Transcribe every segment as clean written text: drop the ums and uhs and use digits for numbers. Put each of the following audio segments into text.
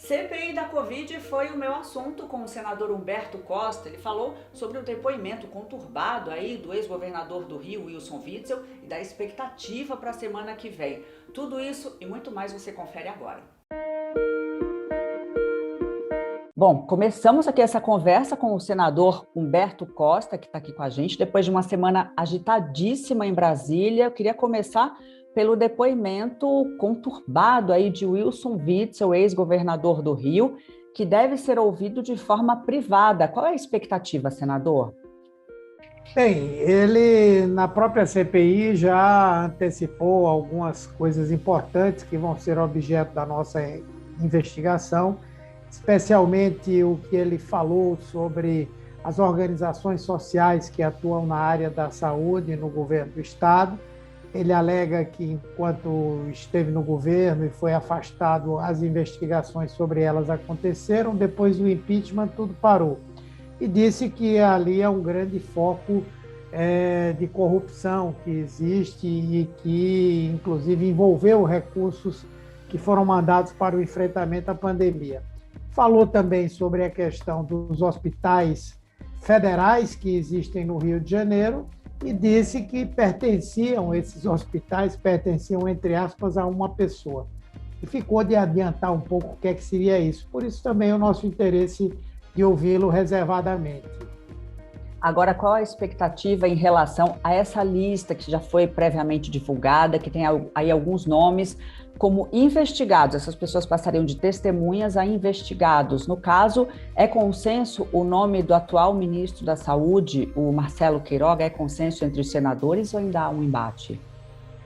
CPI da Covid foi o meu assunto com o senador Humberto Costa. Ele falou sobre o depoimento conturbado aí do ex-governador do Rio, Wilson Witzel, e da expectativa para a semana que vem. Tudo isso e muito mais você confere agora. Bom, começamos aqui essa conversa com o senador Humberto Costa, que está aqui com a gente, depois de uma semana agitadíssima em Brasília. Eu queria começar pelo depoimento conturbado aí de Wilson Witzel, ex-governador do Rio, que deve ser ouvido de forma privada. Qual é a expectativa, senador? Bem, ele na própria CPI já antecipou algumas coisas importantes que vão ser objeto da nossa investigação, especialmente o que ele falou sobre as organizações sociais que atuam na área da saúde no governo do Estado. Ele alega que, enquanto esteve no governo e foi afastado, as investigações sobre elas aconteceram, depois do impeachment tudo parou. E disse que ali é um grande foco de corrupção que existe e que, inclusive, envolveu recursos que foram mandados para o enfrentamento à pandemia. Falou também sobre a questão dos hospitais federais que existem no Rio de Janeiro e disse que esses hospitais pertenciam, entre aspas, a uma pessoa. E ficou de adiantar um pouco o que seria isso. Por isso também o nosso interesse de ouvi-lo reservadamente. Agora, qual a expectativa em relação a essa lista que já foi previamente divulgada, que tem aí alguns nomes como investigados? Essas pessoas passariam de testemunhas a investigados. No caso, é consenso o nome do atual ministro da Saúde, o Marcelo Queiroga, é consenso entre os senadores ou ainda há um embate?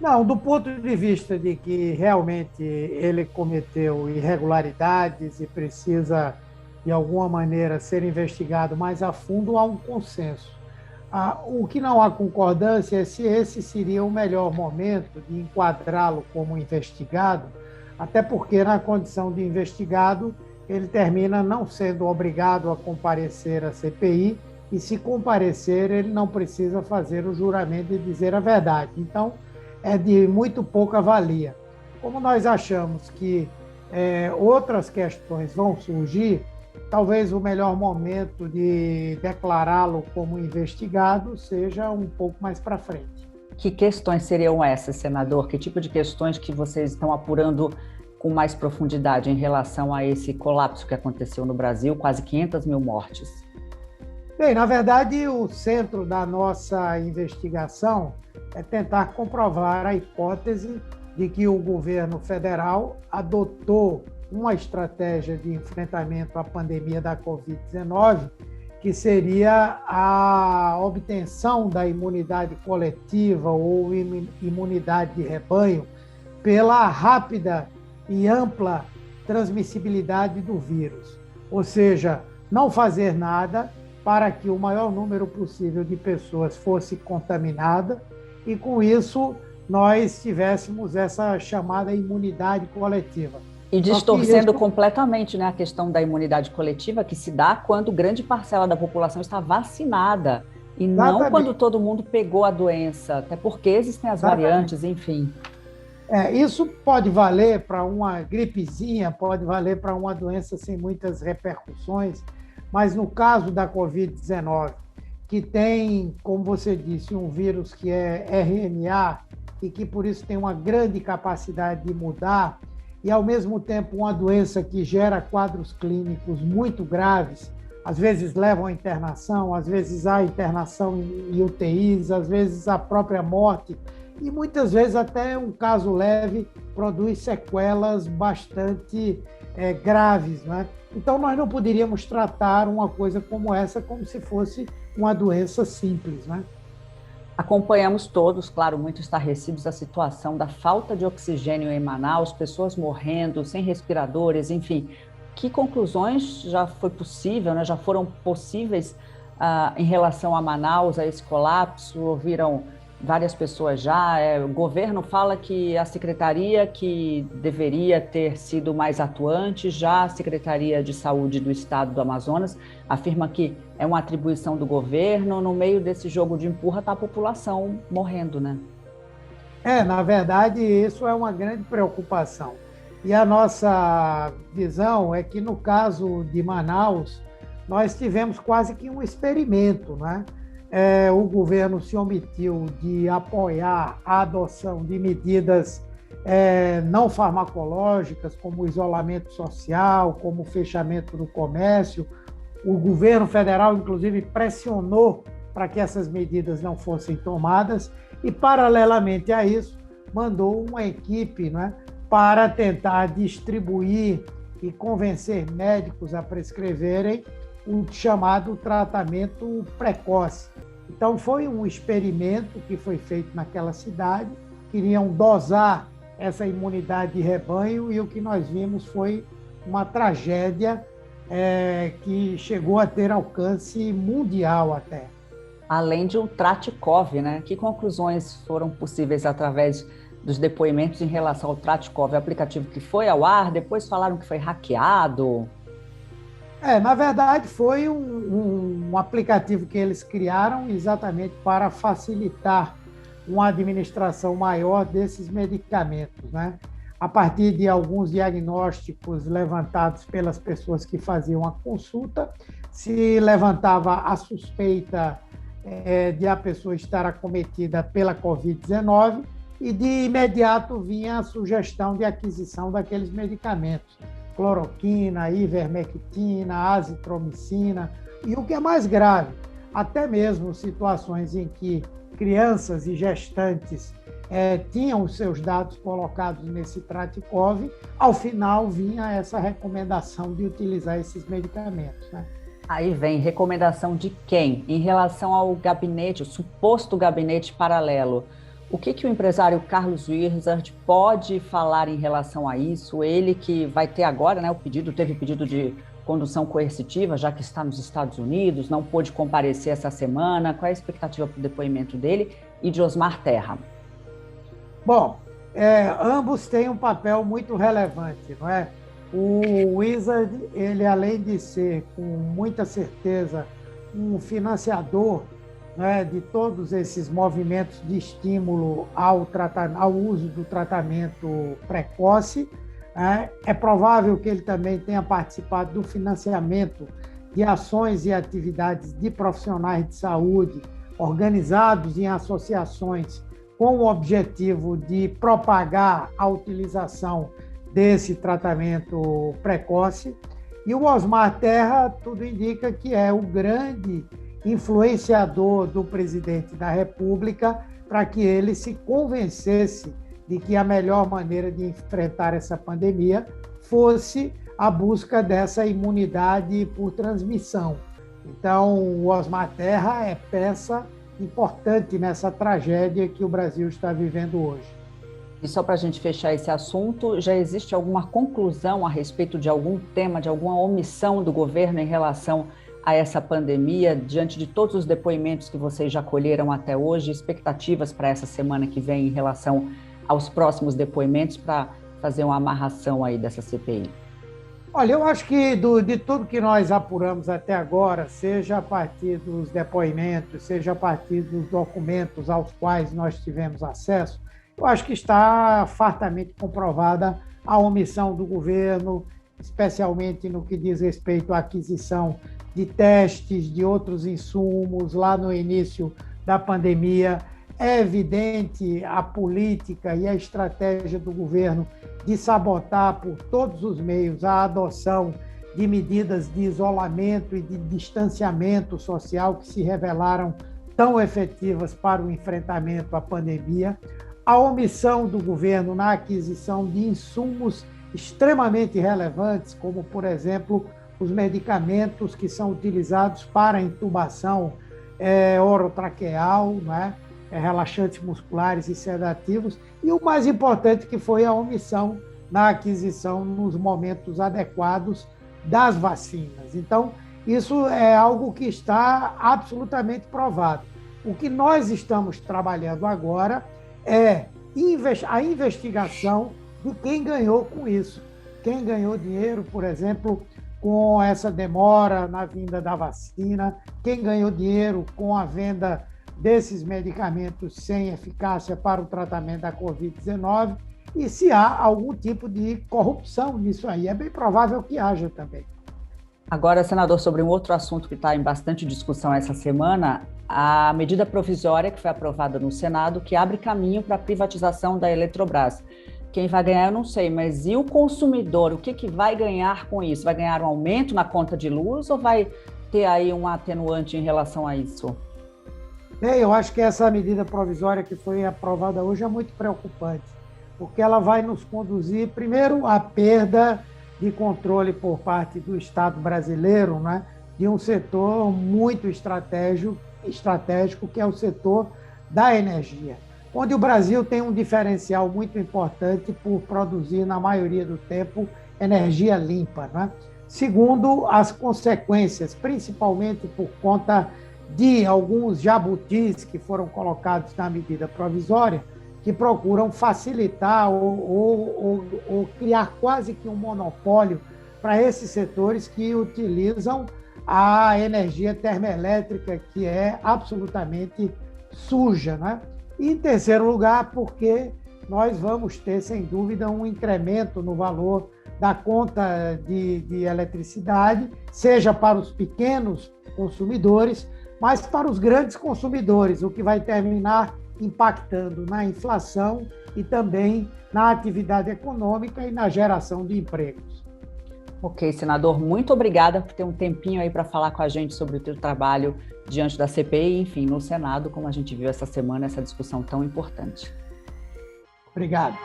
Não, do ponto de vista de que realmente ele cometeu irregularidades e precisa, de alguma maneira, ser investigado mais a fundo, há um consenso. O que não há concordância é se esse seria o melhor momento de enquadrá-lo como investigado, até porque, na condição de investigado, ele termina não sendo obrigado a comparecer à CPI, e se comparecer, ele não precisa fazer o juramento e dizer a verdade. Então, é de muito pouca valia. Como nós achamos que outras questões vão surgir, talvez o melhor momento de declará-lo como investigado seja um pouco mais para frente. Que questões seriam essas, senador? Que tipo de questões que vocês estão apurando com mais profundidade em relação a esse colapso que aconteceu no Brasil, quase 500 mil mortes? Bem, na verdade, o centro da nossa investigação é tentar comprovar a hipótese de que o governo federal adotou uma estratégia de enfrentamento à pandemia da Covid-19, que seria a obtenção da imunidade coletiva ou imunidade de rebanho pela rápida e ampla transmissibilidade do vírus. Ou seja, não fazer nada para que o maior número possível de pessoas fosse contaminada e, com isso, nós tivéssemos essa chamada imunidade coletiva. E distorcendo completamente, né, a questão da imunidade coletiva, que se dá quando grande parcela da população está vacinada e não quando todo mundo pegou a doença, até porque existem as variantes, enfim. Isso pode valer para uma gripezinha, pode valer para uma doença sem muitas repercussões, mas no caso da Covid-19, que tem, como você disse, um vírus que é RNA e que por isso tem uma grande capacidade de mudar, e ao mesmo tempo uma doença que gera quadros clínicos muito graves, às vezes levam à internação, às vezes há internação em UTIs, às vezes a própria morte, e muitas vezes até um caso leve produz sequelas bastante graves, né? Então nós não poderíamos tratar uma coisa como essa como se fosse uma doença simples, né? Acompanhamos todos, claro, muito estarrecidos, a situação da falta de oxigênio em Manaus, pessoas morrendo, sem respiradores, enfim. Que conclusões já foi possível, né, já foram possíveis em relação a Manaus, a esse colapso? Ouviram várias pessoas já. O governo fala que a secretaria que deveria ter sido mais atuante, já a Secretaria de Saúde do Estado do Amazonas, afirma que é uma atribuição do governo. No meio desse jogo de empurra está a população morrendo, né? Na verdade, isso é uma grande preocupação. E a nossa visão é que, no caso de Manaus, nós tivemos quase que um experimento, né? O governo se omitiu de apoiar a adoção de medidas não farmacológicas, como o isolamento social, como o fechamento do comércio. O governo federal, inclusive, pressionou para que essas medidas não fossem tomadas e, paralelamente a isso, mandou uma equipe, né, para tentar distribuir e convencer médicos a prescreverem o chamado tratamento precoce. Então, foi um experimento que foi feito naquela cidade, queriam dosar essa imunidade de rebanho, e o que nós vimos foi uma tragédia que chegou a ter alcance mundial até. Além de um Tratikov, né? Que conclusões foram possíveis através dos depoimentos em relação ao Tratikov, o aplicativo que foi ao ar, depois falaram que foi hackeado? Na verdade, foi um aplicativo que eles criaram exatamente para facilitar uma administração maior desses medicamentos, né? A partir de alguns diagnósticos levantados pelas pessoas que faziam a consulta, se levantava a suspeita de a pessoa estar acometida pela Covid-19 e de imediato vinha a sugestão de aquisição daqueles medicamentos, cloroquina, ivermectina, azitromicina, e o que é mais grave, até mesmo situações em que crianças e gestantes tinham os seus dados colocados nesse Tratikov, ao final vinha essa recomendação de utilizar esses medicamentos, né? Aí vem recomendação de quem? Em relação ao gabinete, o suposto gabinete paralelo. O que o empresário Carlos Wizard pode falar em relação a isso? Ele que vai ter agora, né, teve pedido de condução coercitiva, já que está nos Estados Unidos, não pôde comparecer essa semana. Qual é a expectativa para o depoimento dele e de Osmar Terra? Bom, ambos têm um papel muito relevante, não é? O Wizard, ele além de ser, com muita certeza, um financiador, né, de todos esses movimentos de estímulo ao uso do tratamento precoce, é provável que ele também tenha participado do financiamento de ações e atividades de profissionais de saúde organizados em associações com o objetivo de propagar a utilização desse tratamento precoce. E o Osmar Terra, tudo indica que é o grande influenciador do presidente da República para que ele se convencesse de que a melhor maneira de enfrentar essa pandemia fosse a busca dessa imunidade por transmissão. Então, o Osmar Terra é peça importante nessa tragédia que o Brasil está vivendo hoje. E só para a gente fechar esse assunto, já existe alguma conclusão a respeito de algum tema, de alguma omissão do governo em relação a essa pandemia, diante de todos os depoimentos que vocês já colheram até hoje, expectativas para essa semana que vem em relação aos próximos depoimentos para fazer uma amarração aí dessa CPI? Olha, eu acho que de tudo que nós apuramos até agora, seja a partir dos depoimentos, seja a partir dos documentos aos quais nós tivemos acesso, eu acho que está fartamente comprovada a omissão do governo, especialmente no que diz respeito à aquisição de testes, de outros insumos lá no início da pandemia. É evidente a política e a estratégia do governo de sabotar por todos os meios a adoção de medidas de isolamento e de distanciamento social que se revelaram tão efetivas para o enfrentamento à pandemia. A omissão do governo na aquisição de insumos extremamente relevantes, como, por exemplo, os medicamentos que são utilizados para intubação orotraqueal, né? Relaxantes musculares e sedativos, e o mais importante que foi a omissão na aquisição nos momentos adequados das vacinas. Então, isso é algo que está absolutamente provado. O que nós estamos trabalhando agora é a investigação de quem ganhou com isso. Quem ganhou dinheiro, por exemplo, com essa demora na vinda da vacina, quem ganhou dinheiro com a venda desses medicamentos sem eficácia para o tratamento da Covid-19, e se há algum tipo de corrupção nisso aí. É bem provável que haja também. Agora, senador, sobre um outro assunto que está em bastante discussão essa semana, a medida provisória que foi aprovada no Senado, que abre caminho para a privatização da Eletrobras. Quem vai ganhar, eu não sei, mas e o consumidor? O que vai ganhar com isso? Vai ganhar um aumento na conta de luz ou vai ter aí um atenuante em relação a isso? Bem, eu acho que essa medida provisória que foi aprovada hoje é muito preocupante, porque ela vai nos conduzir, primeiro, à perda de controle por parte do Estado brasileiro, né, de um setor muito estratégico, que é o setor da energia, onde o Brasil tem um diferencial muito importante por produzir, na maioria do tempo, energia limpa, né? Segundo, as consequências, principalmente por conta de alguns jabutis que foram colocados na medida provisória, que procuram facilitar ou criar quase que um monopólio para esses setores que utilizam a energia termoelétrica, que é absolutamente suja, né? E, em terceiro lugar, porque nós vamos ter, sem dúvida, um incremento no valor da conta de eletricidade, seja para os pequenos consumidores, mas para os grandes consumidores, o que vai terminar impactando na inflação e também na atividade econômica e na geração de empregos. Ok, senador, muito obrigada por ter um tempinho aí para falar com a gente sobre o seu trabalho diante da CPI, enfim, no Senado, como a gente viu essa semana, essa discussão tão importante. Obrigado.